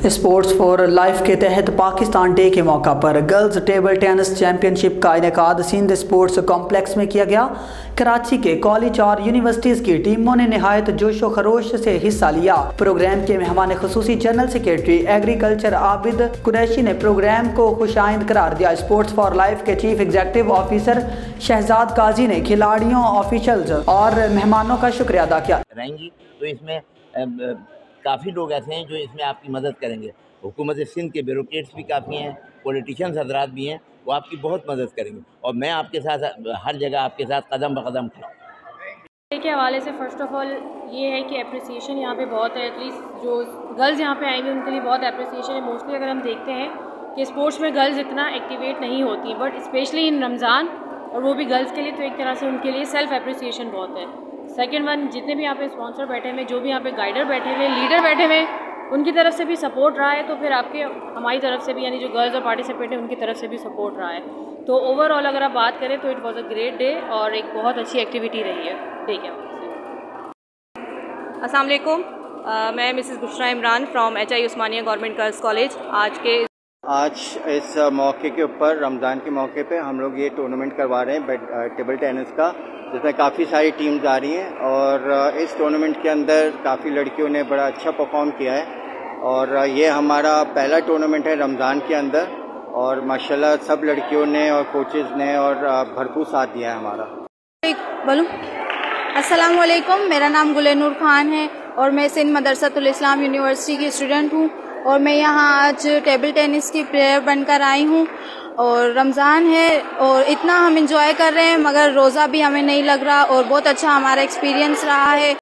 Sports for life के तहत Pakistan day के मौका पर गर्ल्स टेबल टेनिस चैंपियनशिप का इनेकाद सिंध स्पोर्ट्स कॉम्प्लेक्स में किया गया। कराची के कॉलेज और यूनिवर्सिटीज़ की टीमों ने नहायत जोशो खरोश से हिस्सा लिया। प्रोग्राम के मेहमान खुसूसी general secretary agriculture Abid Qureshi ने प्रोग्राम को खुशाइंद करार दिया। स्पोर्ट्स फॉर लाइफ के chief executive officer Shahzad Qazi ने खिलाड़ियों, ऑफिशियल्स और मेहमानों का शुक्रिया अदा किया। तो इसमें काफ़ी लोग ऐसे हैं जो इसमें आपकी मदद करेंगे। हुकूमत सिंध के ब्यूरोक्रेट्स भी काफ़ी हैं, पॉलिटिशियंस हजरात भी हैं, वो आपकी बहुत मदद करेंगे और मैं आपके साथ हर जगह आपके साथ कदम ब कदम खड़ा हूँ। के हवाले से फ़र्स्ट ऑफ ऑल ये है कि अप्रिसिएशन यहाँ पे बहुत है। एटलीस्ट जो गर्ल्स यहाँ पे आई हुई उनके लिए बहुत अप्रिसिएशन है। मोस्टली अगर हम देखते हैं कि स्पोर्ट्स में गर्ल्स इतना एक्टिवेट नहीं होती, बट स्पेशली इन रमज़ान, और वो भी गर्ल्स के लिए, तो एक तरह से उनके लिए सेल्फ अप्रिसिएशन बहुत है। सेकंड वन, जितने भी यहाँ पे स्पॉन्सर बैठे हुए, जो भी यहाँ पे गाइडर बैठे हुए, लीडर बैठे हुए, उनकी तरफ से भी सपोर्ट रहा है, तो फिर आपके हमारी तरफ से भी, यानी जो गर्ल्स और पार्टिसिपेंट हैं उनकी तरफ से भी सपोर्ट रहा है। तो ओवरऑल अगर आप बात करें तो it was a great day और एक बहुत अच्छी एक्टिविटी रही है डे के हवाले से। अस्सलाम वालेकुम, मैं Mrs Bushra Imran from HI Osmania government girls college. आज इस मौके के ऊपर, रमज़ान के मौके पे, हम लोग ये टूर्नामेंट करवा रहे हैं टेबल टेनिस का, जिसमें काफ़ी सारी टीम्स आ रही हैं और इस टूर्नामेंट के अंदर काफ़ी लड़कियों ने बड़ा अच्छा परफॉर्म किया है और ये हमारा पहला टूर्नामेंट है रमज़ान के अंदर और माशाल्लाह सब लड़कियों ने और कोचेज़ ने और भरपूर साथ दिया है हमारा। बोलूं, अस्सलाम वालेकुम, मेरा नाम गुलनूर खान है और मैं सिंध मदरसतुल इस्लाम यूनिवर्सिटी की स्टूडेंट हूँ और मैं यहाँ आज टेबल टेनिस की प्लेयर बनकर आई हूँ। और रमज़ान है और इतना हम इंजॉय कर रहे हैं, मगर रोज़ा भी हमें नहीं लग रहा और बहुत अच्छा हमारा एक्सपीरियंस रहा है।